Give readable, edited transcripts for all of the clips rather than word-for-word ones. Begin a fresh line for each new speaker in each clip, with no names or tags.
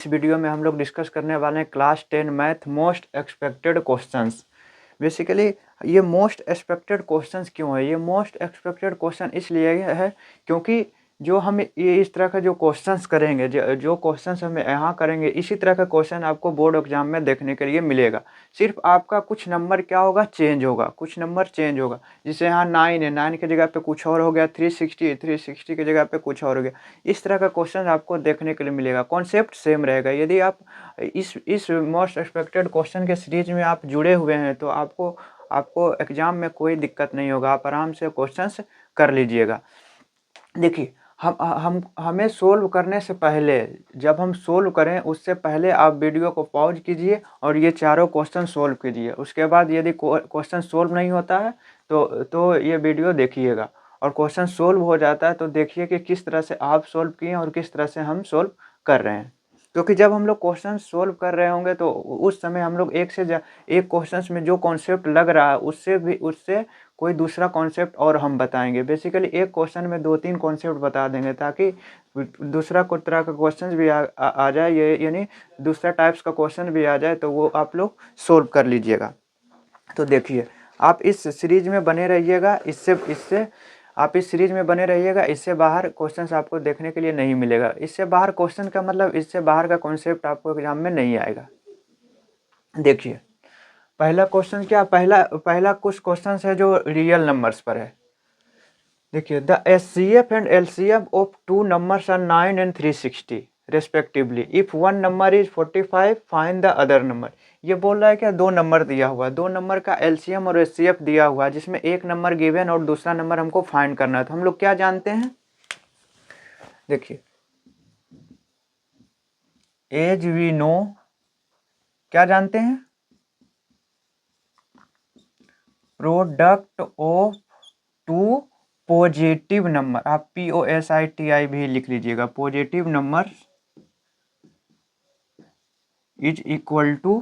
इस वीडियो में हम लोग डिस्कस करने वाले हैं class 10 math most expected questions. Basically ये मोस्ट एक्सपेक्टेड क्वेश्चंस क्यों है? ये मोस्ट एक्सपेक्टेड क्वेश्चन इसलिए है क्योंकि जो हम ये इस तरह का जो क्वेश्चंस करेंगे, जो क्वेश्चंस हम यहाँ करेंगे, इसी तरह का क्वेश्चन आपको बोर्ड एग्जाम में देखने के लिए मिलेगा। सिर्फ आपका कुछ नंबर क्या होगा, चेंज होगा, कुछ नंबर चेंज होगा। जैसे यहाँ 9 है, 9 की जगह पे कुछ और हो गया, 360 की जगह पे कुछ और हो गया। इस तरह का क्वेश्चन आपको देखने के लिए मिलेगा। कॉन्सेप्ट सेम रहेगा। यदि आप इस मोस्ट एक्सपेक्टेड क्वेश्चन के सीरीज में आप जुड़े हुए हैं तो आपको एग्जाम में कोई दिक्कत नहीं होगा। आप आराम से क्वेश्चंस कर लीजिएगा। देखिए, हमें सोल्व करने से पहले, जब हम सोल्व करें उससे पहले आप वीडियो को पॉज कीजिए और ये चारों क्वेश्चन सोल्व कीजिए। उसके बाद यदि क्वेश्चन सोल्व नहीं होता है तो ये वीडियो देखिएगा, और क्वेश्चन सोल्व हो जाता है तो देखिए कि किस तरह से आप सोल्व किए और किस तरह से हम सोल्व कर रहे हैं। क्योंकि जब हम लोग क्वेश्चन सोल्व कर रहे होंगे तो उस समय हम लोग एक क्वेश्चन में जो कॉन्सेप्ट लग रहा है उससे कोई दूसरा कॉन्सेप्ट और हम बताएंगे। बेसिकली एक क्वेश्चन में 2-3 कॉन्सेप्ट बता देंगे ताकि दूसरा कोई तरह का क्वेश्चन भी आ जाए, ये यानी दूसरा टाइप्स का क्वेश्चन भी आ जाए तो वो आप लोग सोल्व कर लीजिएगा। तो देखिए, आप इस सीरीज में बने रहिएगा। इससे आप इस सीरीज में बने रहिएगा। इससे बाहर क्वेश्चंस आपको देखने के लिए नहीं मिलेगा। इससे बाहर क्वेश्चन का मतलब इससे बाहर का कॉन्सेप्ट आपको एग्जाम में नहीं आएगा। देखिए, पहला क्वेश्चन क्या, पहला कुछ क्वेश्चन है जो रियल नंबर्स पर है। देखिए, the HCF and LCM of two numbers are 9 and 360 respectively. If one number is 45, find the other number. ये बोल रहा है क्या, दो नंबर दिया हुआ है, दो नंबर का एलसीएम और एचसीएफ दिया हुआ है, जिसमें एक नंबर गिवन और दूसरा नंबर हमको फाइंड करना है। तो हम लोग क्या जानते हैं, देखिए, एज वी नो, क्या जानते हैं, product of two positive number. आप POSITI भी लिख लीजिएगा। Positive number is equal to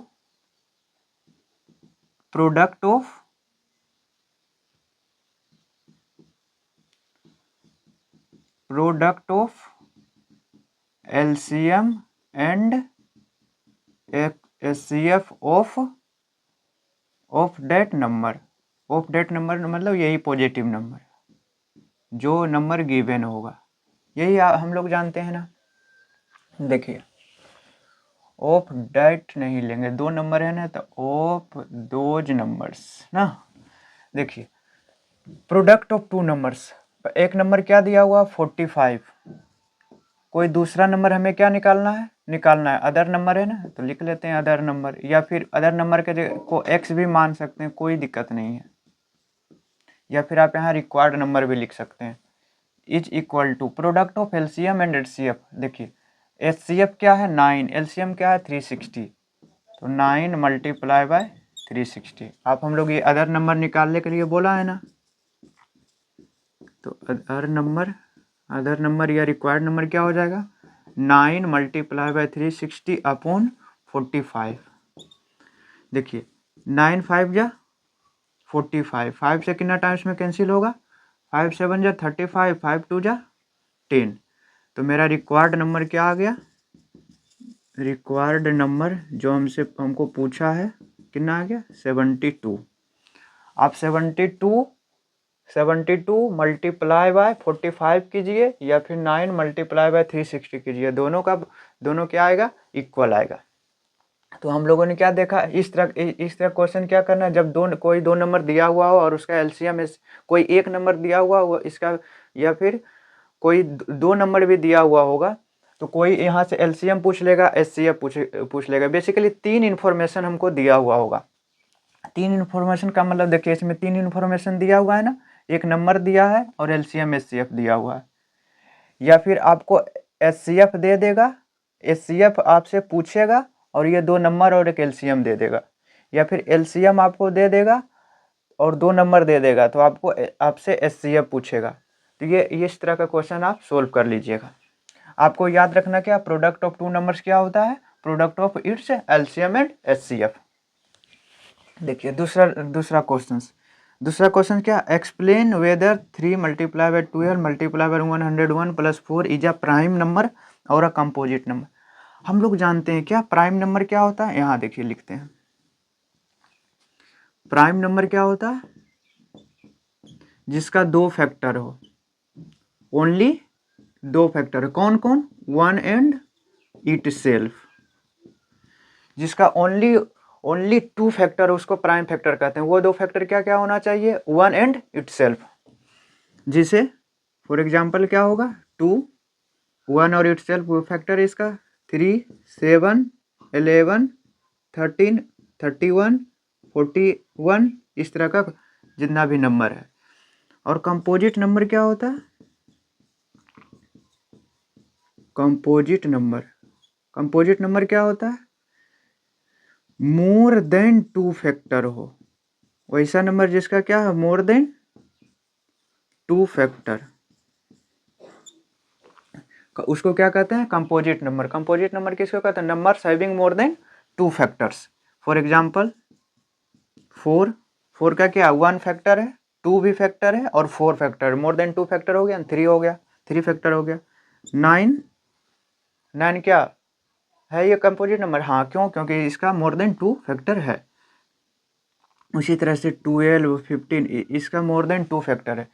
product of LCM and HCF of that number. Of that number मतलब यही पॉजिटिव नंबर, जो नंबर गिवन होगा, यही हम लोग जानते हैं ना। देखिए, ऑफ डेट नहीं लेंगे, दो नंबर है ना, तो ऑफ दोज नंबर्स ना। देखिए, प्रोडक्ट ऑफ टू नंबर्स, एक नंबर क्या दिया हुआ 45, कोई दूसरा नंबर हमें क्या निकालना है अदर नंबर है ना, तो लिख लेते हैं अदर नंबर, या फिर अदर नंबर के को x भी मान सकते हैं, कोई दिक्कत नहीं है। या फिर आप यहाँ रिक्वायर्ड नंबर भी लिख सकते हैं। Is equal to product of LCM and HCF। देखिए, HCF क्या है 9, LCM क्या है 360, तो 9 मल्टीप्लाई बाय 360। आप हम लोग ये अदर नंबर निकालने के लिए बोला है ना, तो अदर नंबर या रिक्वायर्ड नंबर क्या हो जाएगा, 9 मल्टीप्लाई बाय 360 अपॉन 45। देखिए, 9 5 जा 45, 5 से कितना टाइम्स में कैंसिल होगा, 5 7 जा 35, 5 2 जा 10। तो मेरा रिक्वायर्ड नंबर क्या आ गया, रिक्वायर्ड नंबर जो हमको पूछा है कितना आ गया 72। आप 72 मल्टीप्लाई बाय 45 कीजिए, या फिर 9 मल्टीप्लाई बाय 360 कीजिए, दोनों क्या आएगा, इक्वल आएगा। तो हम लोगों ने क्या देखा, इस तरह क्वेश्चन क्या करना है, जब कोई दो नंबर दिया हुआ हो और उसका एलसीएम कोई एक नंबर दिया हुआ हो इसका, या फिर कोई दो नंबर भी दिया हुआ होगा, तो कोई यहाँ से एलसीएम पूछ लेगा, एचसीएफ पूछ लेगा। बेसिकली 3 इन्फॉर्मेशन हमको दिया हुआ होगा। 3 इन्फॉर्मेशन का मतलब देखिए, इसमें 3 इन्फॉर्मेशन दिया हुआ है ना, एक नंबर दिया है और LCM HCF दिया हुआ है। या फिर आपको HCF दे देगा, HCF आपसे पूछेगा और ये दो नंबर और एक LCM दे देगा, या फिर LCM आपको दे देगा और दो नंबर दे देगा, तो आपसे HCF पूछेगा। तो ये इस तरह का क्वेश्चन आप सोल्व कर लीजिएगा। आपको याद रखना क्या, प्रोडक्ट ऑफ टू नंबर्स क्या होता है, product of its LCM and HCF। देखिए, दूसरा क्वेश्चन क्या, explain whether 3 multiply by 12 multiply by 101 plus 4 is a prime number और अ कंपोजिट नंबर। हम लोग जानते हैं क्या प्राइम नंबर क्या होता है, यहाँ देखिए लिखते हैं। प्राइम नंबर क्या होता है, जिसका दो फैक्टर हो, ओनली दो फैक्टर है। कौन कौन, वन एंड इट सेल्फ। जिसका ओनली ओनली टू फैक्टर उसको प्राइम फैक्टर कहते हैं। वो दो फैक्टर क्या क्या होना चाहिए, वन एंड इट सेल्फ। जिसे फॉर एग्जाम्पल क्या होगा, टू, वन और इट सेल्फ वो फैक्टर है इसका, 3, 7, 11, 13, 31, 41, इस तरह का जितना भी नंबर है। और कंपोजिट नंबर क्या होता है, कंपोजिट नंबर क्या होता है, मोर देन टू फैक्टर हो, वैसा नंबर जिसका क्या है, मोर देन टू फैक्टर, उसको क्या कहते हैं, कंपोजिट नंबर। कंपोजिट नंबर किसको कहते हैं, number having more than two factors. For example 4 का क्या, वन फैक्टर है, टू भी फैक्टर है और 4 factor, more than two factor हो गया, 3 हो गया, 3 फैक्टर हो गया। 9 क्या है, ये कंपोजिट नंबर, हाँ क्यों, क्योंकि इसका मोर देन टू फैक्टर है। उसी तरह से 12, 15 इसका मोर देन टू फैक्टर है।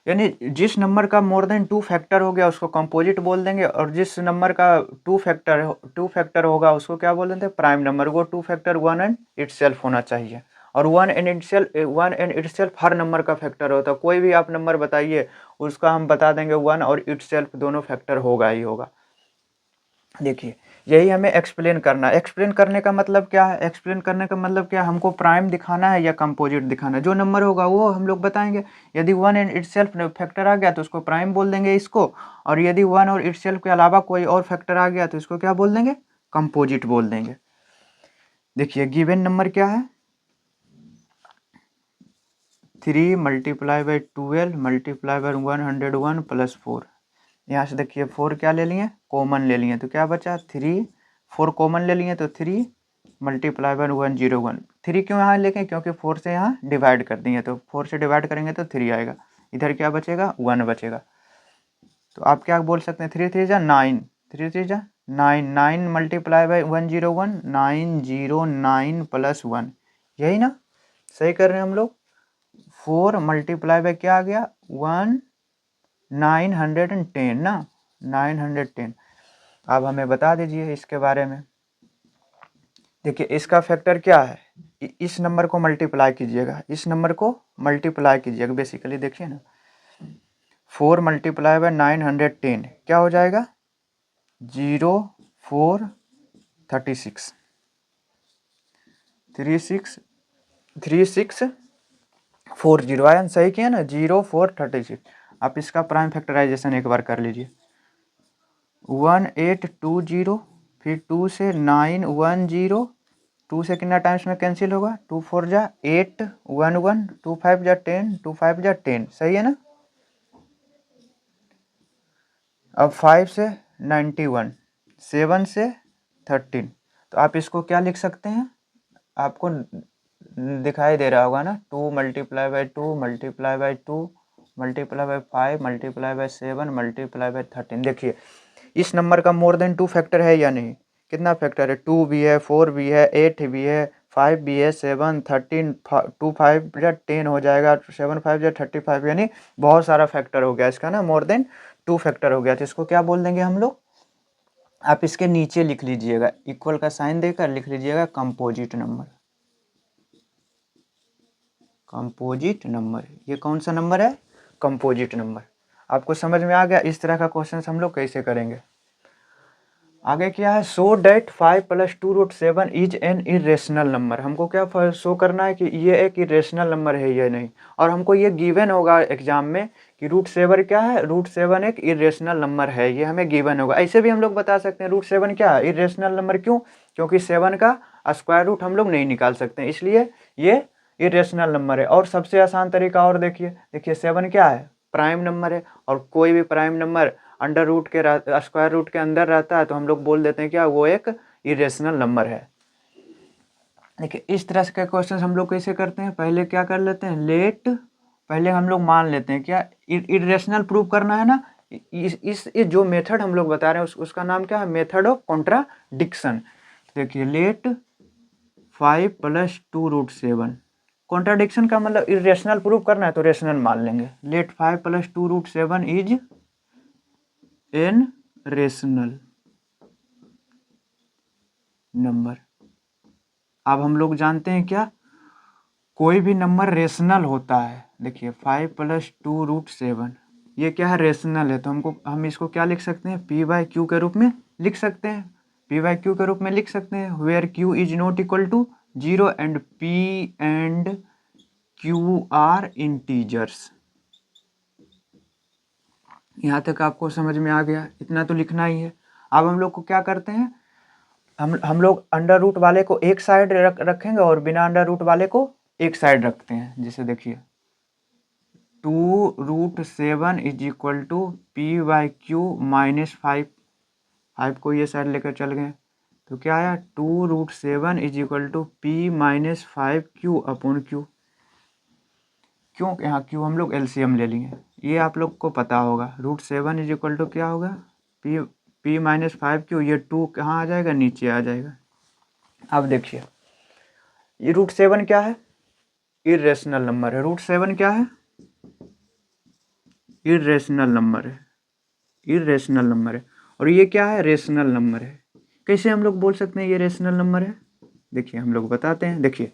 यानी जिस नंबर का मोर देन टू फैक्टर हो गया उसको कंपोजिट बोल देंगे, और जिस नंबर का टू फैक्टर होगा उसको क्या बोल देंगे, प्राइम नंबर। वो two factor one and itself होना चाहिए, और one and itself her number का फैक्टर होता है। कोई भी आप नंबर बताइए उसका हम बता देंगे वन और इटसेल्फ दोनों फैक्टर होगा ही होगा। देखिए यही हमें एक्सप्लेन करना है। एक्सप्लेन करने का मतलब क्या है, एक्सप्लेन करने का मतलब क्या है, हमको प्राइम दिखाना है या कंपोजिट दिखाना है। जो नंबर होगा वो हम लोग बताएंगे। यदि वन एंड इटसेल्फ फैक्टर आ गया तो उसको प्राइम बोल देंगे इसको, और यदि वन और इटसेल्फ के अलावा कोई और फैक्टर आ गया तो इसको क्या बोल देंगे, कंपोजिट बोल देंगे। देखिए गिवन नंबर क्या है, 3 multiply by 12 multiply by 101 plus 4। यहाँ से देखिए 4 क्या ले लिए, कॉमन ले लिए, तो क्या बचा 3, 4 कॉमन ले लिए तो 3 मल्टीप्लाई बाई 101। 3 क्यों यहाँ लेके, क्योंकि 4 से यहाँ डिवाइड कर दिए, तो 4 से डिवाइड करेंगे तो 3 आएगा। इधर क्या बचेगा, 1 बचेगा। तो आप क्या बोल सकते हैं, 3 3 जा 9, 3 3 जा 9, 9 मल्टीप्लाई बाई 101, 909 प्लस 1, यही ना, सही कर रहे हैं हम लोग। 4 मल्टीप्लाई बाई क्या आ गया, 910 ना, 910। अब हमें बता दीजिए इसके बारे में। देखिए इसका फैक्टर क्या है, इस नंबर को मल्टीप्लाई कीजिएगा, इस नंबर को मल्टीप्लाई कीजिएगा। बेसिकली देखिए ना, 4 मल्टीप्लाई बाय 910 क्या हो जाएगा, 0436 3640 आया, सही किया ना, 0436। आप इसका प्राइम फैक्टराइजेशन एक बार कर लीजिए, 1820, फिर 2 से 910, 2 से कितना टाइम्स में कैंसिल होगा, 2 4 जा 8, 1 1, 2 5 जा 10, 2 5 जा 10, सही है ना। अब 5 से 91, 7 से 13, तो आप इसको क्या लिख सकते हैं, आपको दिखाई दे रहा होगा ना, 2 multiply by 2 multiply by 2 multiply by 5 multiply by 7 multiply by 13। देखिए इस नंबर का मोर देन टू फैक्टर है या नहीं, कितना फैक्टर है, 2 भी है, 4 भी है, 8 भी है, 5 भी है, 7, 13, 2 5 या 10 हो जाएगा, 7 5 या 35, यानी बहुत सारा फैक्टर हो गया इसका ना, मोर देन टू फैक्टर हो गया। तो इसको क्या बोल देंगे हम लोग, आप इसके नीचे लिख लीजिएगा, इक्वल का साइन देकर लिख लीजिएगा कंपोजिट नंबर। कंपोजिट नंबर, ये कौन सा नंबर है, कंपोजिट नंबर। आपको समझ में आ गया, इस तरह का क्वेश्चन हम लोग कैसे करेंगे। आगे क्या है, show that 5 + 2√7 is an irrational number. हमको क्या शो करना है कि ये एक इरेशनल नंबर है या नहीं, और हमको ये गिवन होगा एग्जाम में कि √7 क्या है, √7 एक इरेशनल नंबर है, ये हमें गिवन होगा। ऐसे भी हम लोग बता सकते हैं √7 क्या है, इरेशनल नंबर, क्यों, क्योंकि 7 का स्क्वायर रूट हम लोग नहीं निकाल सकते, इसलिए ये इरेशनल नंबर है। और सबसे आसान तरीका और देखिए 7 क्या है, प्राइम नंबर है, और कोई भी प्राइम नंबर अंडर रूट के स्क्वायर रूट के अंदर रहता है तो हम लोग बोल देते हैं क्या, वो एक इरेशनल नंबर है। देखिए इस तरह के क्वेश्चन हम लोग कैसे करते हैं, पहले क्या कर लेते हैं, पहले हम लोग मान लेते हैं क्या, इरेशनल प्रूव करना है ना, इस जो मेथड हम लोग बता रहे हैं उसका नाम क्या है, मेथड ऑफ कॉन्ट्राडिक्शन। देखिए लेट 5 + 2√7, कॉन्ट्राडिक्शन का मतलब इरेशनल प्रूव करना है तो रेशनल मान लेंगे। Let 5 + 2√7 is an rational number. अब हम लोग जानते हैं क्या, कोई भी नंबर रेशनल होता है। देखिए 5 + 2√7 ये क्या है, रेशनल है, तो हम इसको क्या लिख सकते हैं, p/q के रूप में लिख सकते हैं। p/q के रूप में लिख सकते हैं, where q is not equal to 0 and p and q are integers. यहाँ तक आपको समझ में आ गया, इतना तो लिखना ही है। अब हम लोग को क्या करते हैं, हम लोग अंडर रूट वाले को एक साइड रखेंगे और बिना अंडर रूट वाले को एक साइड रखते हैं। जैसे देखिए 2√7 इज इक्वल टू p/q -5, 5 को ये साइड लेकर चल गए तो क्या आया, 2√7 is equal to p -5q/q। क्यों, यहाँ क्यों हम लोग एलसीएम ले लिए, ये आप लोग को पता होगा। √7 इज इक्वल टू क्या होगा, p -5q, ये 2 कहाँ आ जाएगा, नीचे आ जाएगा। अब देखिए ये √7 क्या है, इरेशनल नंबर है। √7 क्या है, इरेशनल नंबर है, इरेशनल नंबर है। और ये क्या है, रेशनल नंबर है। कैसे हम लोग बोल सकते हैं ये रेशनल नंबर है, देखिए हम लोग बताते हैं। देखिए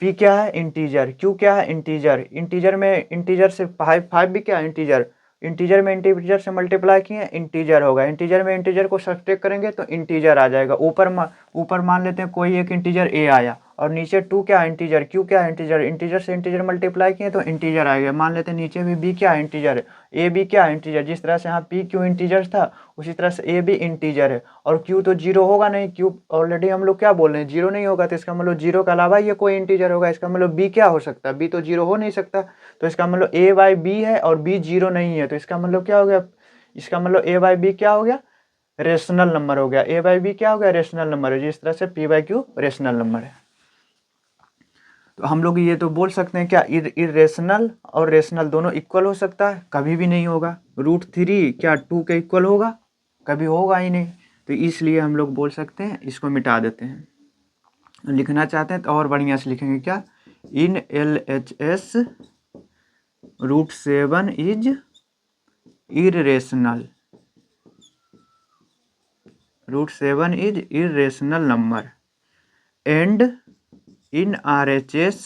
p क्या है, इंटीजर, q क्या है, इंटीजर, इंटीजर में इंटीजर से 5 भी क्या है, इंटीजर, इंटीजर में इंटीजर से मल्टीप्लाई किए इंटीजर होगा, इंटीजर में इंटीजर को सब्ट्रैक्ट करेंगे तो इंटीजर आ जाएगा। ऊपर मान लेते हैं कोई एक इंटीजर a आया और नीचे 2 क्या है, इंटीजर, q क्या है, इंटीजर, इंटीजर से इंटीजर मल्टीप्लाई किए तो इंटीजर आ गया। मान लेते हैं नीचे भी b क्या है, इंटीजर है, a b क्या है, इंटीजर। जिस तरह से यहाँ p q इंटीजर था उसी तरह से a भी इंटीजर है। और q तो जीरो होगा नहीं, q ऑलरेडी हम लोग क्या बोल रहे हैं, जीरो नहीं होगा, तो इसका मतलब जीरो के अलावा ये कोई इंटीजर होगा। इसका मतलब b क्या हो सकता है, b तो जीरो हो नहीं सकता, तो इसका मतलब a/b है और b जीरो नहीं है, तो इसका मतलब क्या हो गया, इसका मतलब a/b क्या हो गया, रेशनल नंबर हो गया। a/b क्या हो गया, रेशनल नंबर है, जिस तरह से p/q रेशनल नंबर है। तो हम लोग ये तो बोल सकते हैं क्या, इरेशनल और रेशनल दोनों इक्वल हो सकता है, कभी भी नहीं होगा। √3 क्या 2 के इक्वल होगा, कभी होगा ही नहीं। तो इसलिए हम लोग बोल सकते हैं, इसको मिटा देते हैं। लिखना चाहते हैं तो और बढ़िया से लिखेंगे क्या, इन LHS √7 is irrational, √7 is irrational number and in RHS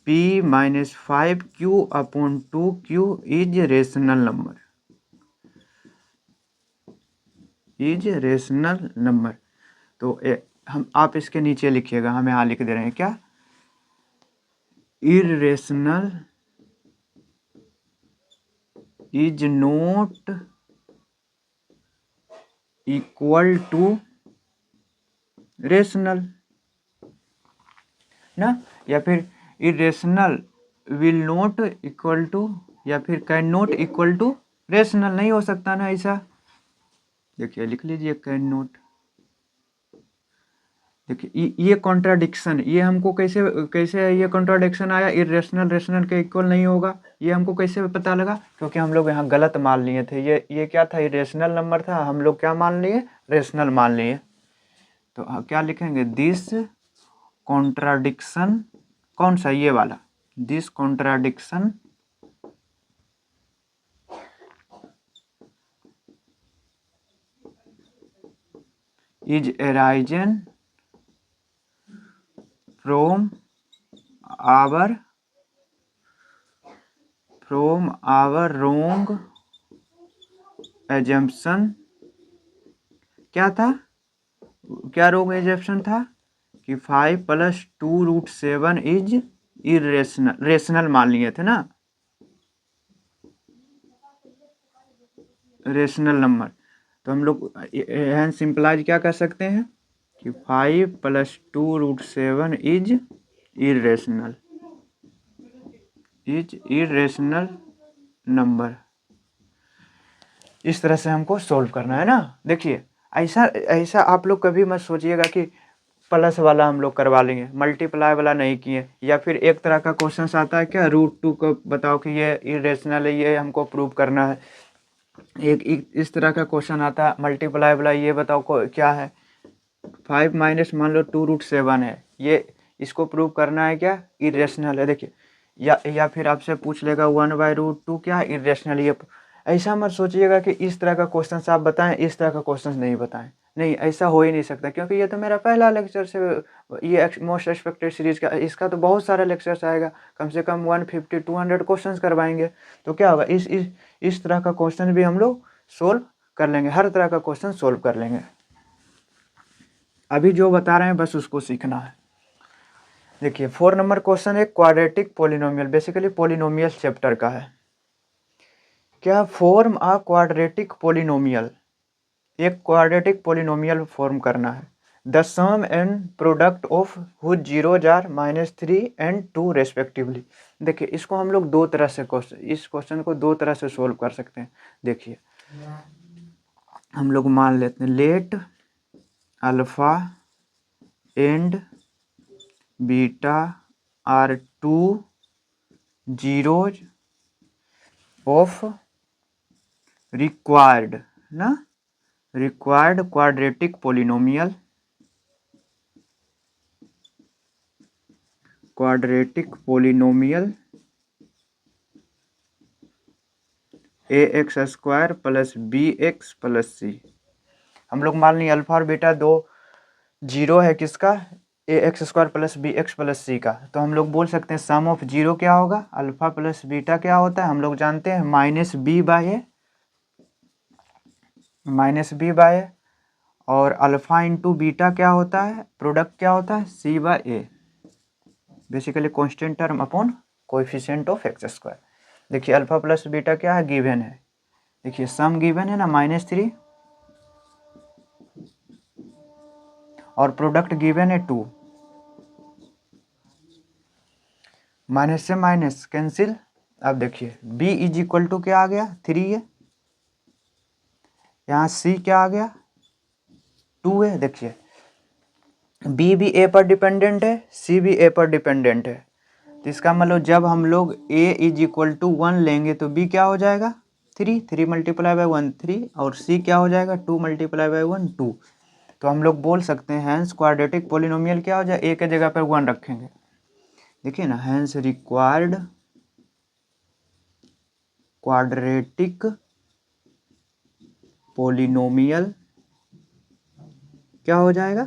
p -5q/2q is rational number, is rational number. तो हम आप इसके नीचे लिखिएगा, हम यहाँ लिख दे रहे हैं क्या, irrational is not equal to rational ना, या फिर irrational will not equal to, या फिर can not equal to rational, नहीं हो सकता ना ऐसा। देखिए लिख लीजिए कैन नॉट। देखिए ये कॉन्ट्राडिक्शन, ये हमको कैसे कैसे ये कॉन्ट्राडिक्शन आया, इरेशनल रेशनल के इक्वल नहीं होगा, ये हमको कैसे पता लगा, क्योंकि हम लोग यहाँ गलत मान लिए थे। ये क्या था, इरेशनल नंबर था, हम लोग क्या मान लिए, रेशनल मान लिए। तो क्या लिखेंगे, दिस कॉन्ट्राडिक्शन, कौन सा, ये वाला, this contradiction is arisen from our wrong assumption। क्या था, क्या wrong assumption था कि 5 + 2√7 इज इरेशनल, रेशनल मान लिए थे ना, रेशनल नंबर। तो हम लोग एंड सिंपलाइज क्या कर सकते हैं कि 5 + 2√7 is irrational, is irrational number. इस तरह से हमको सोल्व करना है ना। देखिए ऐसा ऐसा आप लोग कभी मत सोचिएगा कि प्लस वाला हम लोग करवा लेंगे, मल्टीप्लाई वाला नहीं किए। या फिर एक तरह का क्वेश्चन आता है क्या, √2 को बताओ कि ये इरेशनल है, ये हमको प्रूव करना है। एक इस तरह का क्वेश्चन आता है मल्टीप्लाई वाला, ये बताओ क्या है, 5 माइनस मान लो 2√7 है, ये इसको प्रूव करना है क्या, इरेशनल है। देखिए या फिर आपसे पूछ लेगा 1/√2 क्या है, इरेशनल। ये ऐसा मत सोचिएगा कि इस तरह का क्वेश्चन आप बताएं, इस तरह का क्वेश्चन नहीं बताएं, नहीं ऐसा हो ही नहीं सकता, क्योंकि ये तो मेरा पहला लेक्चर से ये मोस्ट एक्सपेक्टेड सीरीज का, इसका तो बहुत सारा लेक्चर्स आएगा, कम से कम 150-200 क्वेश्चंस करवाएंगे। तो क्या होगा, इस तरह का क्वेश्चन भी हम लोग सोल्व कर लेंगे, हर तरह का क्वेश्चन सोल्व कर लेंगे। अभी जो बता रहे हैं बस उसको सीखना है। देखिए 4 नंबर क्वेश्चन है quadratic polynomial, basically polynomial chapter का है। क्या फॉर्म अ क्वाड्रेटिक पोलिनोमियल, एक क्वाड्रेटिक पोलिनोमियल फॉर्म करना है। The sum and product of whose zeros are -3 and 2 respectively. देखिए इसको हम लोग दो तरह से इस क्वेश्चन को दो तरह से सोल्व कर सकते हैं। देखिए हम लोग मान लेते हैं let alpha and beta are 2 zeros of required quadratic polynomial, ax² + bx + c। हम लोग मान लिए अल्फा और बीटा दो जीरो है किसका, ax² + bx + c का। तो हम लोग बोल सकते हैं सम ऑफ जीरो क्या होगा, अल्फा प्लस बीटा क्या होता है, हम लोग जानते हैं -b/a, और अल्फा इंटू बीटा क्या होता है, प्रोडक्ट क्या होता है, c/a, basically constant term upon coefficient of x²। देखिए अल्फा प्लस बीटा क्या है, गिवन है। देखिए सम गिवन है ना -3, और प्रोडक्ट गिवन है 2, माइनस से माइनस कैंसिल। अब देखिए b = क्या आ गया, 3 है, यहाँ c क्या आ गया, 2 है। देखिए b भी a पर डिपेंडेंट है, c भी a पर डिपेंडेंट है, तो इसका मतलब जब हम लोग a = 1 लेंगे तो b क्या हो जाएगा, 3 × 1 3, और c क्या हो जाएगा, 2 × 1 2। तो हम लोग बोल सकते हैं हैंस क्वाड्रेटिक पोलिनोमियल क्या हो जाए, a के जगह पर 1 रखेंगे। देखिए ना, हैंस रिक्वायर्ड क्वाड्रेटिक पोलिनोमियल क्या हो जाएगा,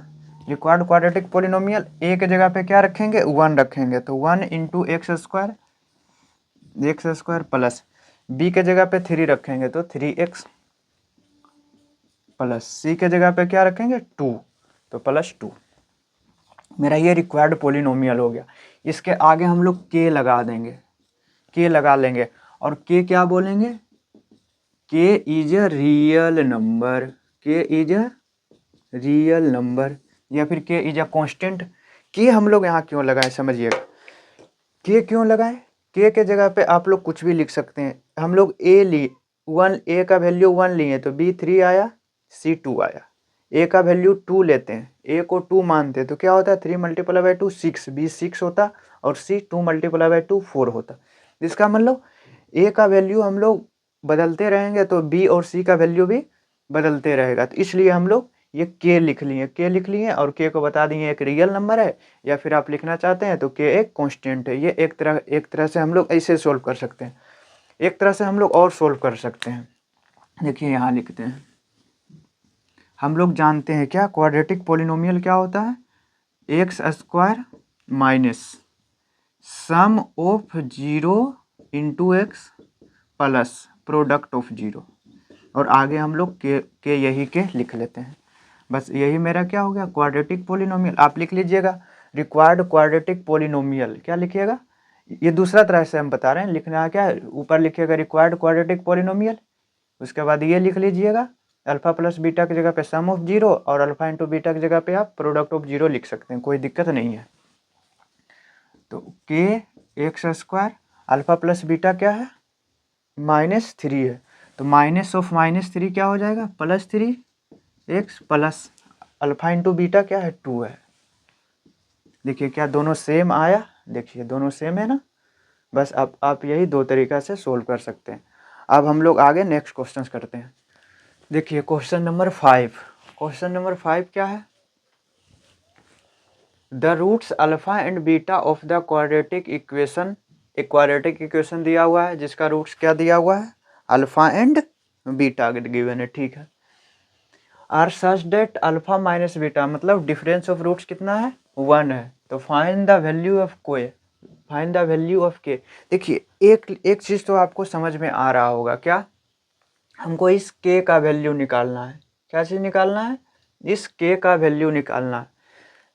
रिक्वायर्ड क्वाड्रेटिक पोलिनोमियल a के जगह पे क्या रखेंगे, 1 रखेंगे, तो 1 × x² प्लस b के जगह पे 3 रखेंगे तो 3x, प्लस c के जगह पे क्या रखेंगे, 2, तो +2। मेरा ये रिक्वायर्ड पोलिनोमियल हो गया। इसके आगे हम लोग k लगा देंगे, k लगा लेंगे, और k क्या बोलेंगे, k is a real number, k is a real number, या फिर k is a constant. k हम लोग यहाँ क्यों लगाए समझिएगा, k क्यों लगाए, k के जगह पे आप लोग कुछ भी लिख सकते हैं। हम लोग a का वैल्यू 1 लिए तो b 3 आया, c 2 आया। a का वैल्यू 2 लेते हैं, a को 2 मानते हैं, तो क्या होता है 3 × 2 6, b 6 होता, और c 2 × 2 4 होता। जिसका मतलब a का वैल्यू हम लोग बदलते रहेंगे तो b और c का वैल्यू भी बदलते रहेगा। तो इसलिए हम लोग ये k लिख लिए, और k को बता दिए एक रियल नंबर है, या फिर आप लिखना चाहते हैं तो k एक कांस्टेंट है। ये एक तरह से हम लोग ऐसे सोल्व कर सकते हैं। एक तरह से हम लोग और सोल्व कर सकते हैं। देखिए यहाँ लिखते हैं, हम लोग जानते हैं क्या क्वाड्रेटिक पोलिनोमियल क्या होता है, x² minus sum of 0 × x plus product of 0, और आगे हम लोग के यही के लिख लेते हैं। बस यही मेरा क्या हो गया, क्वाड्रेटिक पोलिनोमियल। आप लिख लीजिएगा रिक्वायर्ड क्वाड्रेटिक पोलिनोमियल, क्या लिखिएगा, ये दूसरा तरह से हम बता रहे हैं, लिखना है क्या, ऊपर लिखिएगा रिक्वायर्ड क्वाड्रेटिक पोलिनोमियल, उसके बाद ये लिख लीजिएगा अल्फा प्लस बीटा की जगह पे सम ऑफ 0, और अल्फा इंटू बीटा की जगह पे आप प्रोडक्ट ऑफ 0 लिख सकते हैं, कोई दिक्कत नहीं है। तो k x², alpha plus beta क्या है, -3 है, तो -3 क्या हो जाएगा, +3x, plus alpha into beta क्या है, 2 है, देखिए क्या दोनों सेम आया, देखिए दोनों सेम है ना। बस अब आप यही दो तरीका से सोल्व कर सकते हैं। अब हम लोग आगे नेक्स्ट क्वेश्चन करते हैं। देखिए क्वेश्चन नंबर 5, क्वेश्चन नंबर 5 क्या है, the roots alpha and beta of the quadratic equation, एक क्वाड्रेटिक इक्वेशन दिया हुआ है जिसका रूट्स क्या दिया हुआ है, अल्फा एंड बीटा गिवन है, ठीक है। Are such that alpha minus beta, मतलब डिफरेंस ऑफ रूट्स कितना है, 1 है। तो फाइंड द वैल्यू ऑफ कोए, find the value of k. देखिए एक चीज़ तो आपको समझ में आ रहा होगा, क्या, हमको इस के का वैल्यू निकालना है। क्या चीज़ निकालना है, इस के का वैल्यू निकालना है।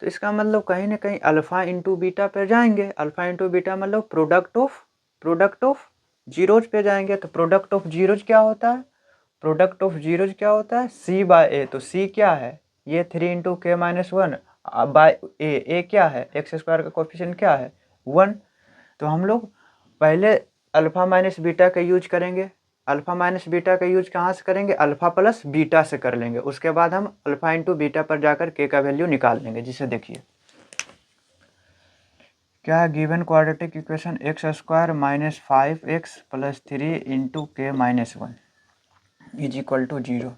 तो इसका मतलब कहीं ना कहीं अल्फा इंटू बीटा पे जाएंगे। अल्फा इंटू बीटा मतलब प्रोडक्ट ऑफ जीरोज पे जाएंगे। तो प्रोडक्ट ऑफ जीरोज क्या होता है, प्रोडक्ट ऑफ जीरोज क्या होता है, सी बाय ए। तो सी क्या है, ये 3 इंटू के माइनस 1 बाय ए क्या है, एक्स स्क्वायर का कोफिशिएंट क्या है, 1। तो हम लोग पहले अल्फा माइनस बीटा का यूज करेंगे। अल्फा माइनस बीटा का यूज कहाँ से करेंगे, अल्फा प्लस बीटा से कर लेंगे। उसके बाद हम अल्फा इंटू बीटा पर जाकर के का वैल्यू निकाल लेंगे। जिसे देखिए क्या है, given quadratic equation x square minus 5x plus 3 into के माइनस 1 इज इक्वल टू 0।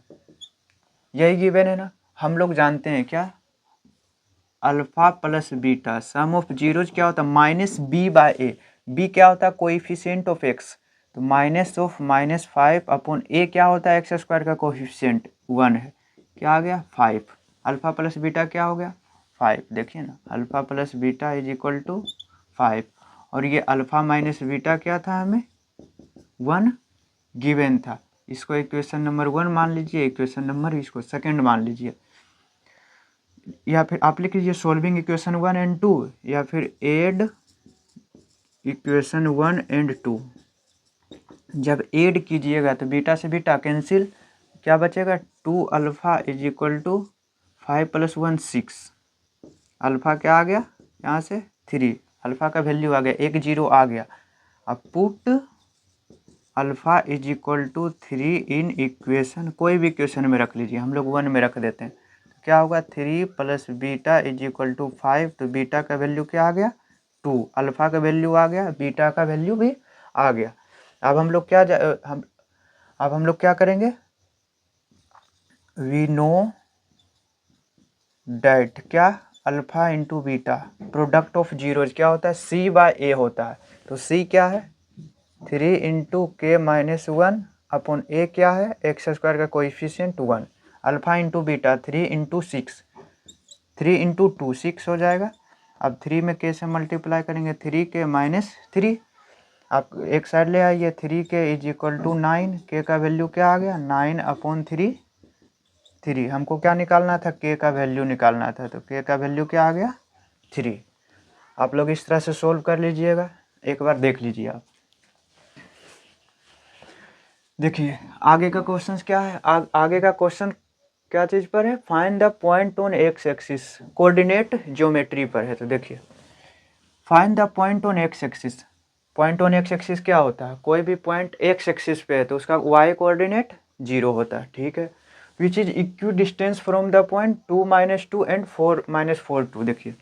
यही गिवन है ना। हम लोग जानते हैं क्या, alpha plus beta some of zeros क्या होता है, माइनस बी बाय ए। बी क्या होता है, कोएफिशिएंट ऑफ एक्स। तो माइनस ऑफ माइनस 5 अपॉन ए क्या होता है, एक्स स्क्वायर का कोएफिशिएंट 1 है। क्या आ गया 5। अल्फा प्लस बीटा क्या हो गया 5। देखिए ना, alpha plus beta is equal to 5। और ये अल्फा माइनस बीटा क्या था, हमें 1 गिवन था। इसको इक्वेशन नंबर 1 मान लीजिए, इक्वेशन नंबर इसको सेकंड मान लीजिए। या फिर आप लिख लीजिए सोल्विंग इक्वेशन 1 एंड 2, या फिर एड इक्वेशन 1 एंड 2। जब ऐड कीजिएगा तो बीटा से बीटा कैंसिल, क्या बचेगा, 2 alpha is equal to 5 plus 1 6। Alpha क्या आ गया यहाँ से 3, अल्फा का वैल्यू आ गया, एक जीरो आ गया। अब put alpha is equal to 3 in equation, कोई भी इक्वेशन में रख लीजिए, हम लोग 1 में रख देते हैं। तो क्या होगा 3 plus beta is equal to 5। तो बीटा का वैल्यू क्या आ गया 2, अल्फा का वैल्यू आ गया, बीटा का वैल्यू भी आ गया। अब हम लोग क्या अब हम लोग क्या करेंगे, वी नो डैट क्या, alpha into beta product of zeros क्या होता है, सी बाय ए होता है। तो सी क्या है 3 इंटू के माइनस 1 अपॉन ए क्या है, एक्स स्क्वायर का coefficient 1। Alpha into beta 3 into 6, 3 into 2 6 हो जाएगा। अब 3 में के से मल्टीप्लाई करेंगे, 3 के माइनस 3। आप एक साइड ले आइए, 3 के इज इक्वल टू 9। के का वैल्यू क्या आ गया 9 अपॉन 3। हमको क्या निकालना था, के का वैल्यू निकालना था। तो के का वैल्यू क्या आ गया 3। आप लोग इस तरह से सोल्व कर लीजिएगा, एक बार देख लीजिए आप। देखिए आगे का क्वेश्चन क्या है, आगे का क्वेश्चन क्या चीज़ पर है, find the point on x axis, coordinate geometry पर है। तो देखिए find the point on x axis. Point on x axis क्या होता है, कोई भी पॉइंट एक्स एक्सिस पे है तो उसका वाई कोऑर्डिनेट 0 होता है, ठीक है। Which is equidistant from the point 2 minus 2 and 4 minus 4 2। देखिए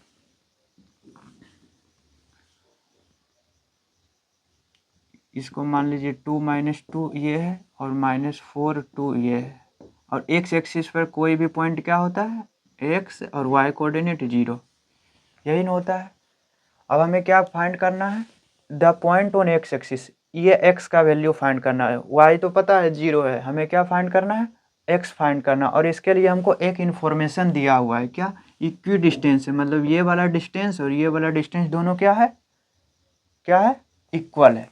इसको मान लीजिए 2 माइनस 2 ये है और माइनस 4 2 ये है। और एक्स एक्सिस पर कोई भी पॉइंट क्या होता है, एक्स और वाई कोऑर्डिनेट 0, यही ना होता है। अब हमें क्या फाइंड करना है, the point on x axis, ये एक्स का वैल्यू फाइंड करना है, वाई तो पता है 0 है, हमें क्या फाइंड करना है, एक्स फाइंड करना। और इसके लिए हमको एक इन्फॉर्मेशन दिया हुआ है, क्या, इक्वी डिस्टेंस है, मतलब ये वाला डिस्टेंस और ये वाला डिस्टेंस दोनों क्या है इक्वल है।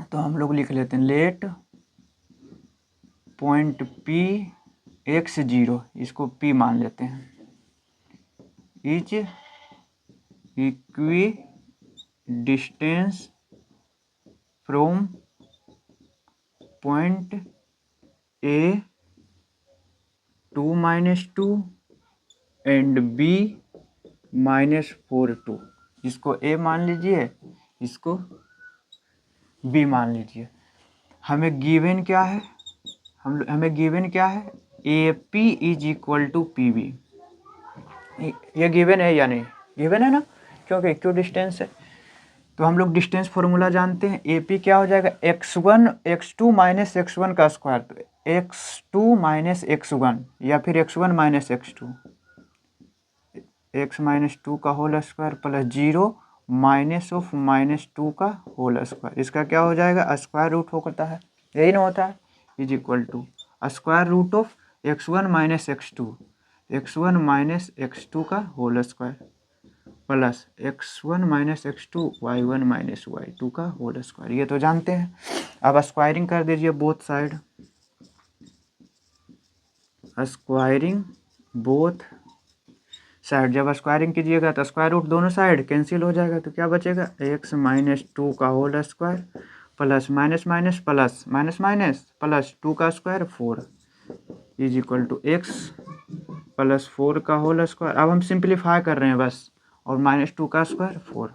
तो हम लोग लिख लेते हैं लेट पॉइंट पी एक्स 0, इसको पी मान लेते हैं, is equidistant from point A 2 minus 2 and B minus 4 2। इसको ए मान लीजिए, इसको बी मान लीजिए। हमें गिवन क्या है, हमें गिवन क्या है, A P is equal to P B. ये गिवन है या नहीं, गिवन है ना, क्योंकि इक्व डिस्टेंस है। तो हम लोग डिस्टेंस फॉर्मूला जानते हैं, ए पी क्या हो जाएगा, x2 माइनस x1 का स्क्वायर, तो x2 माइनस x1 या फिर x1 minus x2, x minus 2 का whole square plus 0 minus of minus 2 का होल स्क्वायर, इसका क्या हो जाएगा, स्क्वायर रूट होता है, यही ना होता है, is equal to square root of x1 minus x1 minus x2 का whole square plus x1 minus x2 y1 minus y2 का होल स्क्वायर, ये तो जानते हैं। अब स्क्वायरिंग कर दीजिए both side, squaring both side, जब स्क्वायरिंग कीजिएगा तो स्क्वायर रूट दोनों साइड कैंसिल हो जाएगा, तो क्या बचेगा, x माइनस 2 का whole square plus minus minus plus minus minus plus 2 का square 4 is equal to x plus 4 का होल स्क्वायर। अब हम सिंप्लीफाई कर रहे हैं बस, और माइनस 2 का स्क्वायर 4।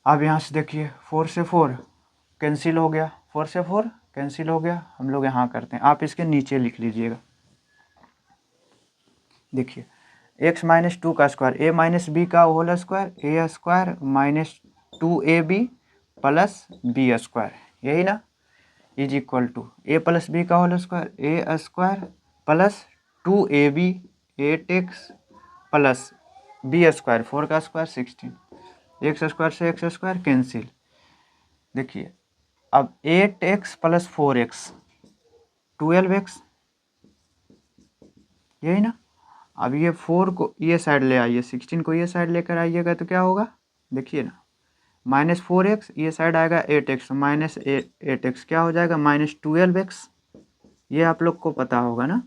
अब यहाँ से देखिए 4 से 4 कैंसिल हो गया, 4 से 4 कैंसिल हो गया, हम लोग यहाँ करते हैं, आप इसके नीचे लिख लीजिएगा, देखिए x माइनस 2 का स्क्वायर a माइनस बी का whole square, a square minus 2ab plus b square, यही ना, is equal to a plus b का whole square, a square plus 2ab 8x plus b square 4 का square 16, x square से x square cancel, देखिए अब 8x plus 4x 12x, यही ना। अब ये 4 को ये साइड ले आइए, 16 को ये साइड लेकर आइएगा तो क्या होगा, देखिए ना, माइनस 4x, ये साइड आएगा 8x, माइनस 8x क्या हो जाएगा, माइनस 12x, ये आप लोग को पता होगा ना,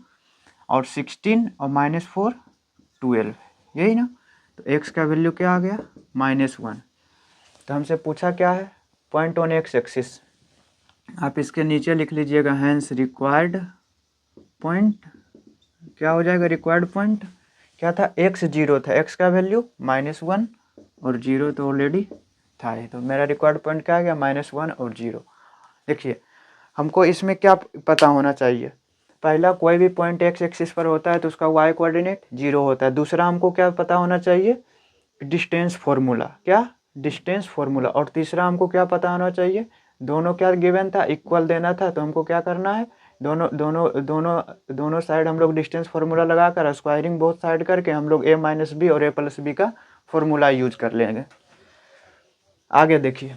और 16 और माइनस 4 12, यही ना। तो x का वैल्यू क्या आ गया, -1। तो हमसे पूछा क्या है, पॉइंट ऑन एक्स एक्सिस, आप इसके नीचे लिख लीजिएगा, हैंस रिक्वायर्ड पॉइंट क्या हो जाएगा, रिक्वायर्ड पॉइंट क्या था, x 0 था, x का वैल्यू -1 और 0 तो ऑलरेडी था ही, तो मेरा रिक्वायर्ड पॉइंट क्या आ गया, -1 और 0। देखिए हमको इसमें क्या पता होना चाहिए, पहला कोई भी पॉइंट x एक्सिस पर होता है तो उसका y कोऑर्डिनेट 0 होता है, दूसरा हमको क्या पता होना चाहिए, डिस्टेंस फार्मूला, क्या डिस्टेंस फार्मूला, और तीसरा हमको क्या पता होना चाहिए, दोनों क्या गिवन था, इक्वल देना था, तो हमको क्या करना है, दोनों साइड हम लोग डिस्टेंस फार्मूला लगाकर स्क्वायरिंग बोथ साइड करके हम लोग a माइनस बी और a प्लस बी का फार्मूला यूज कर लेंगे। आगे देखिए,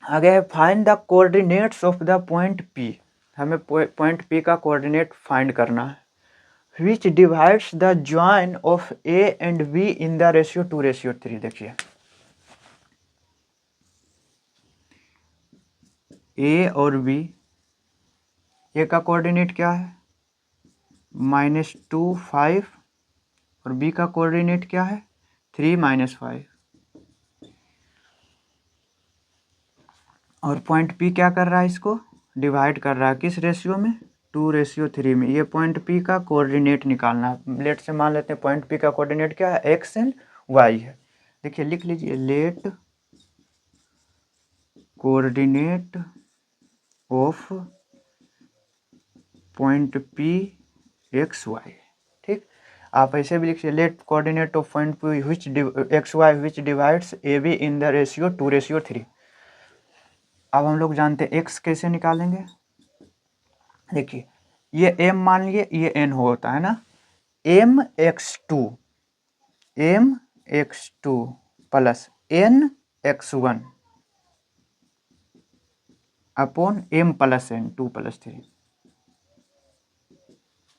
आगे है find the coordinates of the point P, हमें पॉइंट P का कोऑर्डिनेट फाइंड करना है, which divides the join of A and B in the ratio 2:3। देखिए A और B, A का कोऑर्डिनेट क्या है, -2 5, और B का कोऑर्डिनेट क्या है, 3 -5, और पॉइंट P क्या कर रहा है, इसको डिवाइड कर रहा है, किस रेशियो में, 2:3 में। ये पॉइंट P का कोऑर्डिनेट निकालना है, लेट से मान लेते हैं पॉइंट P का कोऑर्डिनेट क्या है, x एंड y है। देखिए लिख लीजिए, let coordinate of point P x y, ठीक, आप ऐसे भी लिखिए, let coordinate of point P which x y which divides AB in the ratio 2:3। अब हम लोग जानते हैं x कैसे निकालेंगे, देखिए ये m मान लिए, ये n होता है ना, mx2 plus nx1 upon m plus n 2 + 3,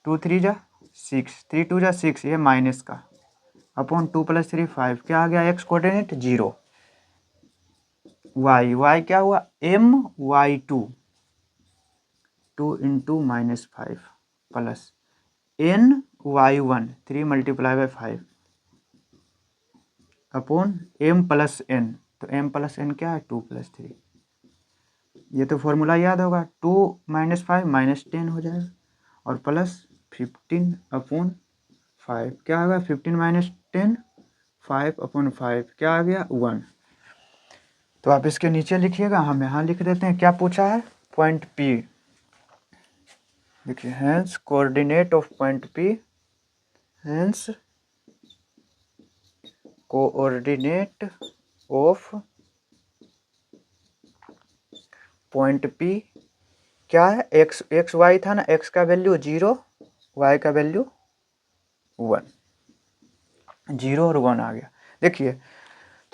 2 3 जा 6, 3 2 जा 6, ये माइनस का, अपॉन 2 + 3 5, क्या आ गया, x कोऑर्डिनेट 0, y क्या हुआ, my2 2 × -5 plus ny1 3 × 5 upon m plus n, तो m प्लस n क्या है, 2 + 3, ये तो फॉर्मूला याद होगा, 2 - 5 -10 हो जाएगा, और प्लस 15 अपॉन 5, क्या होगा, 15 - 10 5 अपॉन 5, क्या आ गया, 1। तो आप इसके नीचे लिखिएगा, हम यहाँ लिख देते हैं, क्या पूछा है, पॉइंट P, देखिए hence coordinate of point P, hence coordinate of point P क्या है, एक्स वाई था ना, एक्स का वैल्यू 0, वाई का वैल्यू 1, 0 और 1 आ गया। देखिए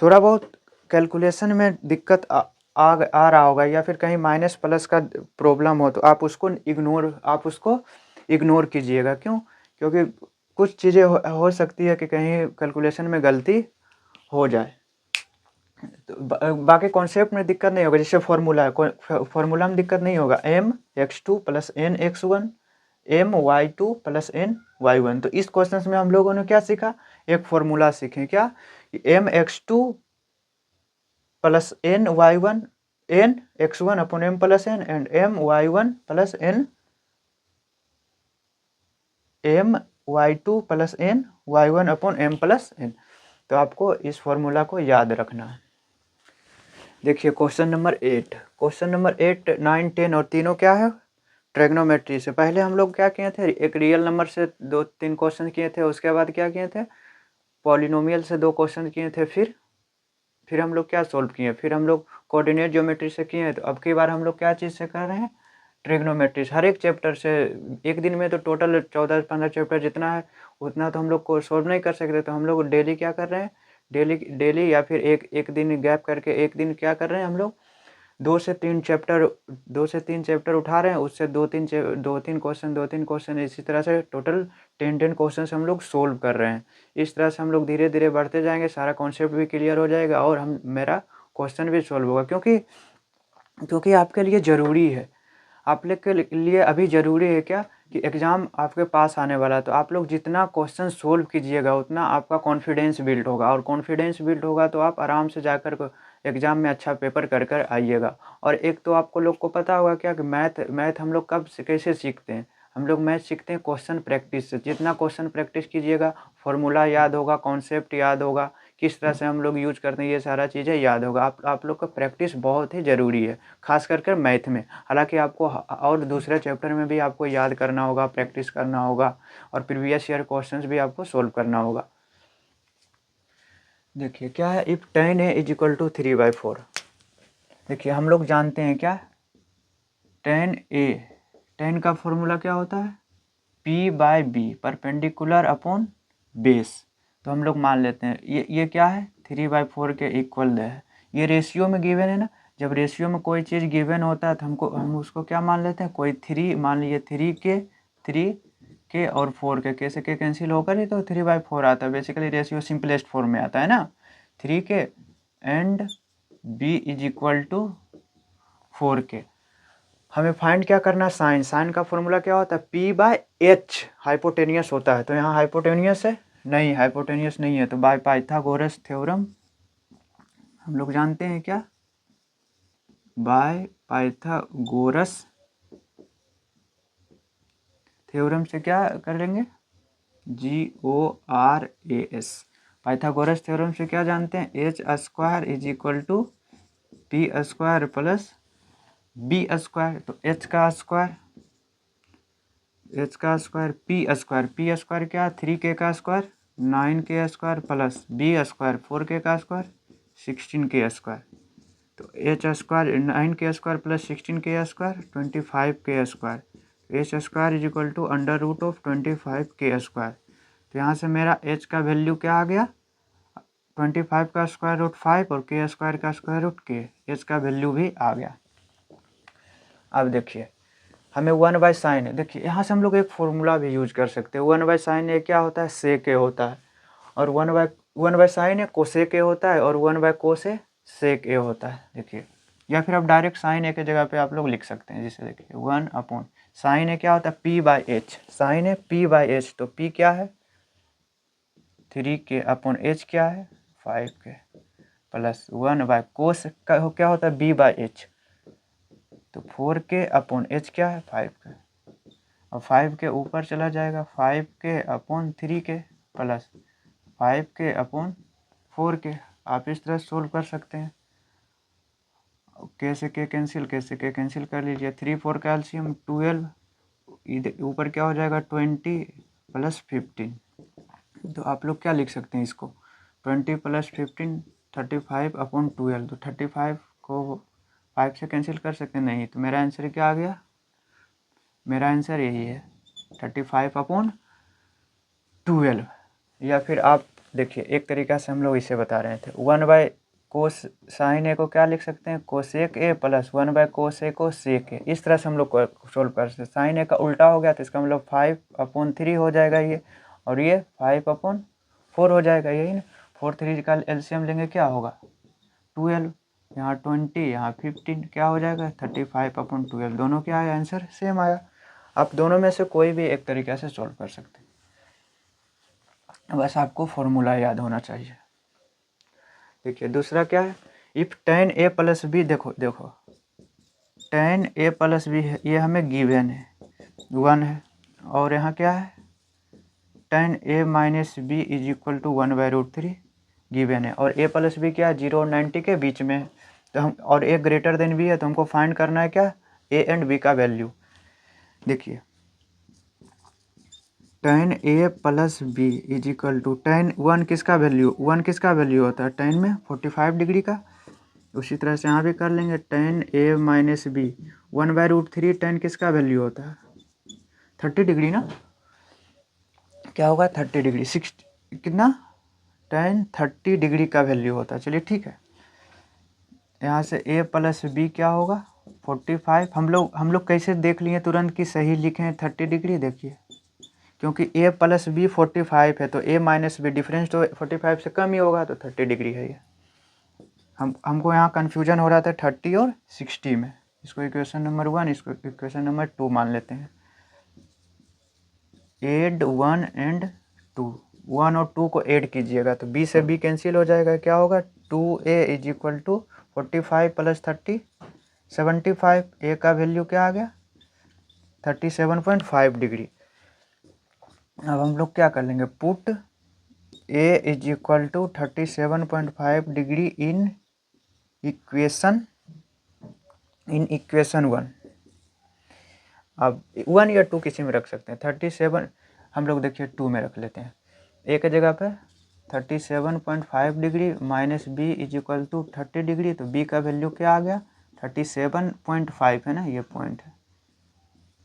थोड़ा बहुत कैलकुलेशन में दिक्कत आ रहा होगा, या फिर कहीं माइनस प्लस का प्रॉब्लम हो तो आप उसको इग्नोर कीजिएगा। क्यों? क्योंकि कुछ चीज़ें हो सकती है कि कहीं कैलकुलेशन में गलती हो जाए। तो बाकी कॉन्सेप्ट में दिक्कत नहीं होगा। जैसे फॉर्मूला है, फॉर्मूला में दिक्कत नहीं होगा, mx2 + nx1 my2 + ny1। तो इस क्वेश्चन में हम लोगों ने क्या सीखा, एक फॉर्मूला सीखे, क्या, mx2 + ny1 nx1 upon m + n and my1 + my2 + ny1 upon m + n। तो आपको इस फॉर्मूला को याद रखना है। देखिए क्वेश्चन नंबर 8, 9, 10 और तीनों क्या है, ट्रिग्नोमेट्री से। पहले हम लोग क्या किए थे, एक रियल नंबर से 2-3 क्वेश्चन किए थे, उसके बाद क्या किए थे, पॉलिनोमियल से 2 क्वेश्चन किए थे, फिर हम लोग क्या सॉल्व किए, फिर हम लोग कोऑर्डिनेट ज्योमेट्री से किए। तो अब की बार हम लोग क्या चीज़ से कर रहे हैं, ट्रिग्नोमेट्री। हर एक चैप्टर से, एक दिन में तो टोटल 14-15 चैप्टर जितना है उतना तो हम लोग को सॉल्व नहीं कर सकते। तो हम लोग डेली क्या कर रहे हैं, डेली या फिर एक दिन गैप करके एक दिन क्या कर रहे हैं हम लोग, 2 से 3 चैप्टर उठा रहे हैं, उससे 2-3 क्वेश्चन, इसी तरह से टोटल 10 क्वेश्चन हम लोग सोल्व कर रहे हैं। इस तरह से हम लोग धीरे धीरे बढ़ते जाएंगे, सारा कॉन्सेप्ट भी क्लियर हो जाएगा और मेरा क्वेश्चन भी सोल्व होगा। क्योंकि आपके लिए ज़रूरी है, आप लोग के लिए अभी ज़रूरी है क्या, कि एग्ज़ाम आपके पास आने वाला है। तो आप लोग जितना क्वेश्चन सोल्व कीजिएगा उतना आपका कॉन्फिडेंस बिल्ड होगा, और कॉन्फिडेंस बिल्ड होगा तो आप आराम से जाकर एग्ज़ाम में अच्छा पेपर कर आइएगा। और एक तो आपको लोग को पता होगा क्या, कि मैथ हम लोग कैसे सीखते हैं, हम लोग मैथ सीखते हैं क्वेश्चन प्रैक्टिस से। जितना क्वेश्चन प्रैक्टिस कीजिएगा, फॉर्मूला याद होगा, कॉन्सेप्ट याद होगा, किस तरह से हम लोग यूज करते हैं, ये सारा चीज़ें याद होगा। आप लोग का प्रैक्टिस बहुत ही ज़रूरी है, खास करके मैथ में। हालांकि आपको और दूसरे चैप्टर में भी आपको याद करना होगा, प्रैक्टिस करना होगा, और प्रीवियस ईयर क्वेश्चंस भी आपको सोल्व करना होगा। देखिए क्या है, इफ़ tan a = 3/4। देखिए हम लोग जानते हैं क्या, tan का फॉर्मूला क्या होता है, P/B, परपेंडिकुलर अपॉन बेस। तो हम लोग मान लेते हैं ये क्या है, 3/4 के इक्वल है। ये रेशियो में गिवन है ना, जब रेशियो में कोई चीज़ गिवन होता है तो हम उसको क्या मान लेते हैं, कोई 3 मान लीजिए, 3 के और 4 के, कैसे के कैंसिल होकर ही तो 3/4 आता है। बेसिकली रेशियो सिंपलेस्ट फॉर्म में आता है ना, 3 के एंड B = 4 के। हमें फाइंड क्या करना, साइन का फॉर्मूला क्या होता है, P/H, हाइपोटेनियस होता है। तो यहाँ हाइपोटेनियस है, नहीं हाइपोटेनियस नहीं है, तो बाय पाइथागोरस थ्योरम हम लोग जानते हैं क्या, बाय पाइथागोरस थ्योरम से क्या कर लेंगे, GORAS, पाइथागोरस थ्योरम से क्या जानते हैं, H² = P² + B²। तो H का स्क्वायर P² क्या, 3K का square 9K² plus B² 4K का स्क्वायर 16K²। तो H² 9K² plus 16K² 25K²। H² = √25K²। तो यहाँ से मेरा H का वैल्यू क्या आ गया, 25 का √5 और K² का √K। H का वैल्यू भी आ गया। अब देखिए हमें 1/sin, देखिए यहाँ से हम लोग एक फॉर्मूला भी यूज कर सकते हैं। 1/sin ए क्या होता है, sec a होता है, और 1/sin ए cosec a होता है, और 1/cos a sec a होता है। देखिए, या फिर आप डायरेक्ट sin a के जगह पे आप लोग लिख सकते हैं। जिसे देखिए 1/sin a क्या होता है, P/H, sin a P/H। तो P क्या है, 3K अपॉन H क्या है, 5K प्लस 1/cos का क्या होता है, B/H। तो 4K अपॉन H क्या है, 5K। और 5 के ऊपर चला जाएगा, 5K upon 3K plus 5K upon 4K। आप इस तरह सोल्व कर सकते हैं। कैसे के कैंसिल कर लीजिए, 3 4 का एलसीएम 12, इधर ऊपर क्या हो जाएगा 20 प्लस 15। तो आप लोग क्या लिख सकते हैं इसको, 20 + 15 35/12, तो 35 को 5 से कैंसिल कर सकते हैं? नहीं। तो मेरा आंसर क्या आ गया? मेरा आंसर यही है 35/12। या फिर आप देखिए, एक तरीका से हम लोग इसे बता रहे थे, 1/cos sin a को क्या लिख सकते हैं? Cosec a plus 1/cos a को सेक a। इस तरह से हम लोग सोल्व कर सकते हैं। साइन ए का उल्टा हो गया तो इसका मतलब 5/3 हो जाएगा ये, और ये 5/4 हो जाएगा, यही ना। 4 3 का एलसीएम लेंगे, क्या होगा? 12। यहाँ 20, यहाँ 15, क्या हो जाएगा? 35/12। दोनों क्या आया? आंसर सेम आया। आप दोनों में से कोई भी एक तरीके से सोल्व कर सकते हैं, बस आपको फॉर्मूला याद होना चाहिए। देखिए दूसरा क्या है? इफ tan a + b, देखो tan a + b है, ये हमें गिवन है 1 है, और यहाँ क्या है? tan a - b = 1/√3 गिवन है, और a + b क्या है? 0 और 90 के बीच में है। तो हम, और a ग्रेटर देन b है, तो हमको फाइंड करना है क्या? a एंड b का वैल्यू। देखिए tan a + b = tan 1 किसका वैल्यू? 1 किसका वैल्यू होता है? tan में 45 डिग्री का। उसी तरह से यहाँ भी कर लेंगे, tan a - b 1/√3 tan किसका वैल्यू होता है? 30 डिग्री ना। क्या होगा? 30 डिग्री। 60 कितना? tan 30 डिग्री का वैल्यू होता है। चलिए ठीक है। यहाँ से a + b क्या होगा? 45। हम लोग कैसे देख लिए तुरंत कि सही लिखें 30 डिग्री? देखिए, क्योंकि a + b 45 है, तो a - b डिफरेंस तो 45 से कम ही होगा, तो 30 डिग्री है ये। हमको यहाँ कन्फ्यूजन हो रहा था 30 और 60 में। इसको इक्वेशन नंबर 1, इसको इक्वेशन नंबर 2 मान लेते हैं। एड 1 एंड 2, 1 और 2 को ऐड कीजिएगा तो b से b कैंसिल हो जाएगा। क्या होगा? 2a = 45 + 30 75। a का वैल्यू क्या आ गया? 37.5 डिग्री। अब हम लोग क्या कर लेंगे? Put a = 37.5 degree in equation 1। अब 1 या 2 किसी में रख सकते हैं। 37 हम लोग देखिए 2 में रख लेते हैं। a के जगह पे 37.5 डिग्री माइनस b = 30 डिग्री, तो b का वैल्यू क्या आ गया? 37.5 है ना, ये पॉइंट है।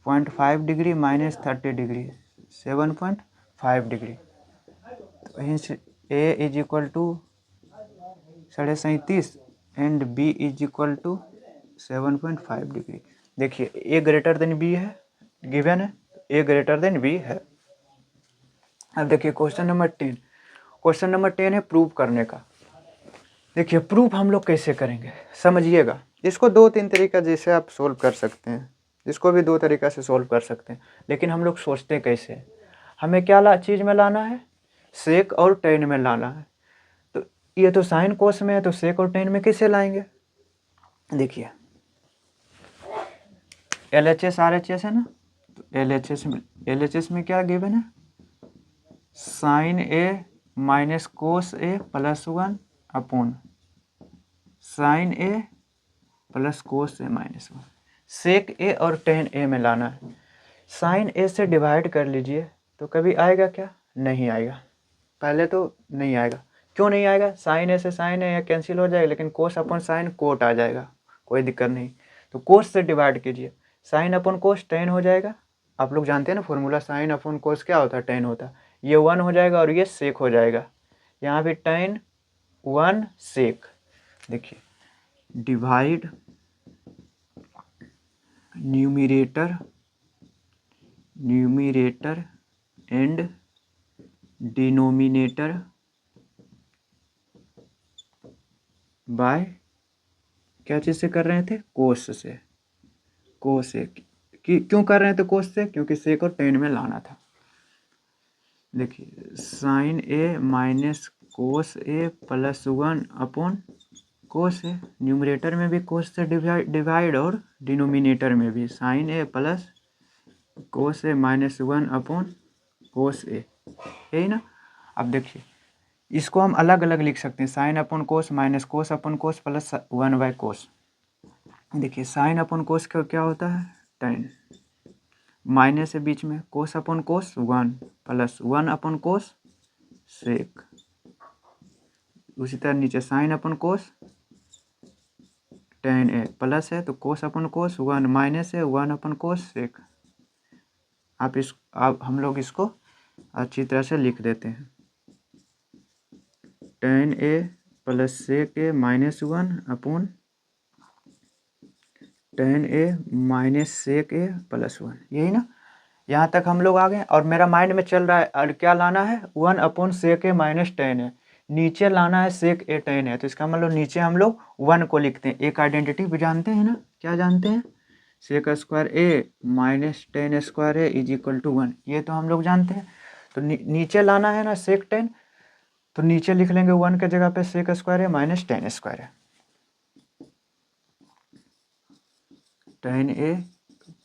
0.5 डिग्री माइनस 30 डिग्री 7.5 डिग्री। तो hints a = 37.5 and b = 7.5 degree. देखिए a ग्रेटर देन b है, गिवन है, a ग्रेटर देन b है। अब देखिए क्वेश्चन नंबर 10। क्वेश्चन नंबर 10 है प्रूव करने का। देखिए प्रूफ हम लोग कैसे करेंगे, समझिएगा। इसको 2-3 तरीका जैसे आप सोल्व कर सकते हैं, इसको भी 2 तरीका से सोल्व कर सकते हैं, लेकिन हम लोग सोचते कैसे? हमें क्या चीज़ में लाना है? सेक और टेन में लाना है। तो ये तो साइन कोस में है, तो सेक और टेन में कैसे लाएंगे? देखिए LHS RHS है ना, तो LHS में क्या गिवन है? साइन ए माइनस कोस ए प्लस 1 अपॉन साइन ए प्लस कोस ए माइनस 1। सेक ए और टेन ए में लाना है। साइन ए से डिवाइड कर लीजिए, तो कभी आएगा क्या? नहीं आएगा। पहले तो नहीं आएगा। क्यों नहीं आएगा? साइन ए से साइन ए कैंसिल हो जाएगा, लेकिन कोस अपॉन साइन कोट आ जाएगा, कोई दिक्कत नहीं। तो कोस से डिवाइड कीजिए, साइन अपॉन कोस टेन हो जाएगा। आप लोग जानते हैं ना फॉर्मूला, साइन अपॉन कोस क्या होता है? टेन होता है। ये 1 हो जाएगा और ये सेक हो जाएगा। यहाँ भी टेन 1 सेक। देखिए divide numerator and denominator by क्या चीज़ से कर रहे थे? कोस से। कोस से क्यों कर रहे थे कोस से? क्योंकि सेक और टेन में लाना था। देखिए साइन ए माइनस कोस ए प्लस 1 अपॉन कोस ए। न्यूमरेटर में भी कोस से डिवाइड और डिनोमिनेटर में भी साइन ए प्लस कोस ए माइनस 1 अपॉन कोस ए, यही ना। अब देखिए इसको हम अलग अलग लिख सकते हैं, sine upon cos minus cos upon cos plus 1/कोस। देखिए साइन अपॉन कोस का क्या होता है? टेन, माइनस है बीच में, cos upon cos 1 plus 1 upon cos sec. उसी तरह नीचे sine upon cos tan A plus है तो कोस अपन कोस 1 माइनस है 1 अपन कोस सेक। आप हम लोग इसको अच्छी तरह से लिख देते हैं tan A plus sec A minus 1 upon tan A minus sec A plus 1। यही ना, यहाँ तक हम लोग आ गए। और मेरा माइंड में चल रहा है और क्या लाना है 1 upon sec A minus tan A, नीचे लाना है सेक A tan A। तो इसका मतलब नीचे हम लोग 1 को लिखते हैं। एक आइडेंटिटी भी जानते हैं ना, क्या जानते हैं, sec square A minus tan square A is equal to 1, ये तो हम लोग जानते हैं। तो नीचे लाना है ना सेक tan, तो नीचे लिख लेंगे 1 के जगह पे sec square A minus tan square A। tan A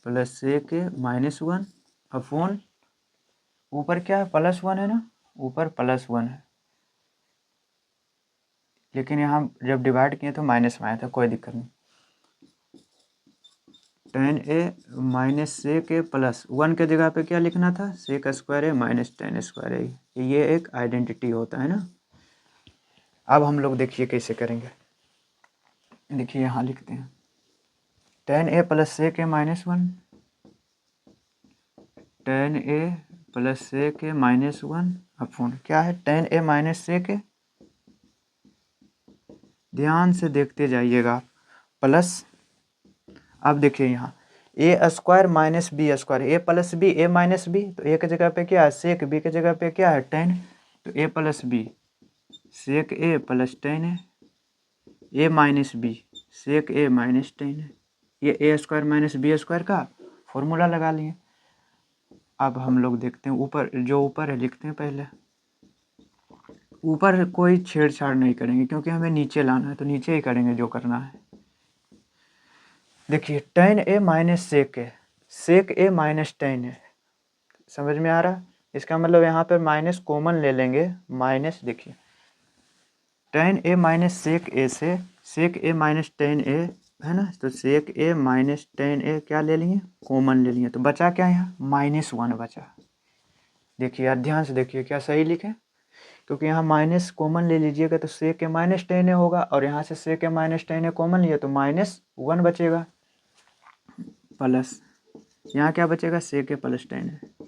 plus sec A minus 1 upon ऊपर क्या है प्लस 1 है ना, ऊपर प्लस 1 है, लेकिन यहाँ जब डिवाइड किए तो माइनस में आया था, कोई दिक्कत नहीं। tan A minus sec A plus 1 के जगह पे क्या लिखना था sec square A minus tan square A। ये एक आइडेंटिटी होता है ना। अब हम लोग देखिए कैसे करेंगे, देखिए यहाँ लिखते हैं tan A plus sec A minus 1, tan A plus sec A minus 1 upon क्या है tan A minus sec A, ध्यान से देखते जाइएगा, प्लस अब देखिए यहाँ A square minus B square, A plus B A minus B, तो ए के जगह पे क्या है सेक, बी के जगह पे क्या है tan, तो ए प्लस बी सेक ए प्लस tan है, ए माइनस बी सेक ए माइनस tan है। ये ए स्क्वायर माइनस बी स्क्वायर का फॉर्मूला लगा लिए। अब हम लोग देखते हैं ऊपर, जो ऊपर है लिखते हैं पहले, ऊपर कोई छेड़छाड़ नहीं करेंगे क्योंकि हमें नीचे लाना है, तो नीचे ही करेंगे जो करना है। देखिए tan A minus sec A minus tan है, समझ में आ रहा। इसका मतलब यहाँ पर माइनस कॉमन ले लेंगे, माइनस देखिए tan A minus sec A से sec A minus tan A है ना, तो sec A minus tan A क्या ले लिए कॉमन ले लिए, तो बचा क्या यहाँ माइनस 1 बचा। देखिए यार ध्यान से देखिए क्या सही लिखे, क्योंकि यहाँ माइनस कॉमन ले लीजिएगा तो sec A minus tan A होगा, और यहाँ से sec A minus tan A common लिए तो माइनस 1 बचेगा, प्लस यहाँ क्या बचेगा sec A plus tan A।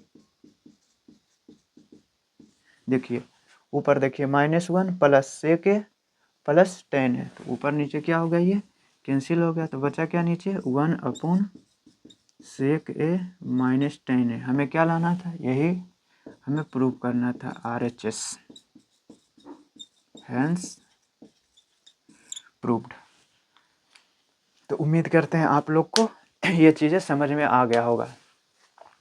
देखिए ऊपर देखिए minus 1 plus sec A plus tan है, तो ऊपर नीचे क्या हो गया ये कैंसिल हो गया, तो बचा क्या नीचे 1 upon sec A minus tan है। हमें क्या लाना था, यही हमें प्रूव करना था RHS, हैंस प्रूव्ड। तो उम्मीद करते हैं आप लोग को ये चीज़ें समझ में आ गया होगा।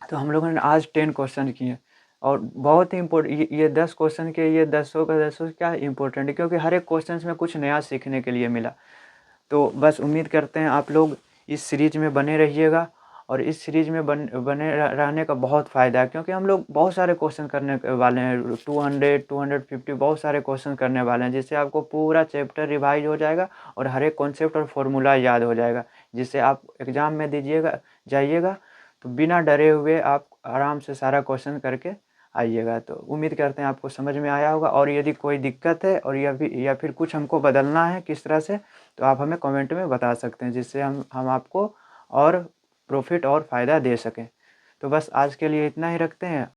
तो हम लोगों ने आज 10 क्वेश्चन किए और बहुत ही इम्पोर्टेंट, ये 10 क्वेश्चन के ये 10 का 10 क्या इम्पोर्टेंट है, क्योंकि हर एक क्वेश्चन में कुछ नया सीखने के लिए मिला। तो बस उम्मीद करते हैं आप लोग इस सीरीज में बने रहिएगा, और इस सीरीज में बने रहने का बहुत फ़ायदा है, क्योंकि हम लोग बहुत सारे क्वेश्चन करने वाले हैं, 200 250 बहुत सारे क्वेश्चन करने वाले हैं, जिससे आपको पूरा चैप्टर रिवाइज हो जाएगा और हर एक कॉन्सेप्ट और फॉर्मूला याद हो जाएगा, जिससे आप एग्ज़ाम में जाइएगा तो बिना डरे हुए आप आराम से सारा क्वेश्चन करके आइएगा। तो उम्मीद करते हैं आपको समझ में आया होगा, और यदि कोई दिक्कत है और या फिर कुछ हमको बदलना है किस तरह से, तो आप हमें कमेंट में बता सकते हैं, जिससे हम आपको और प्रॉफिट और फ़ायदा दे सकें। तो बस आज के लिए इतना ही रखते हैं।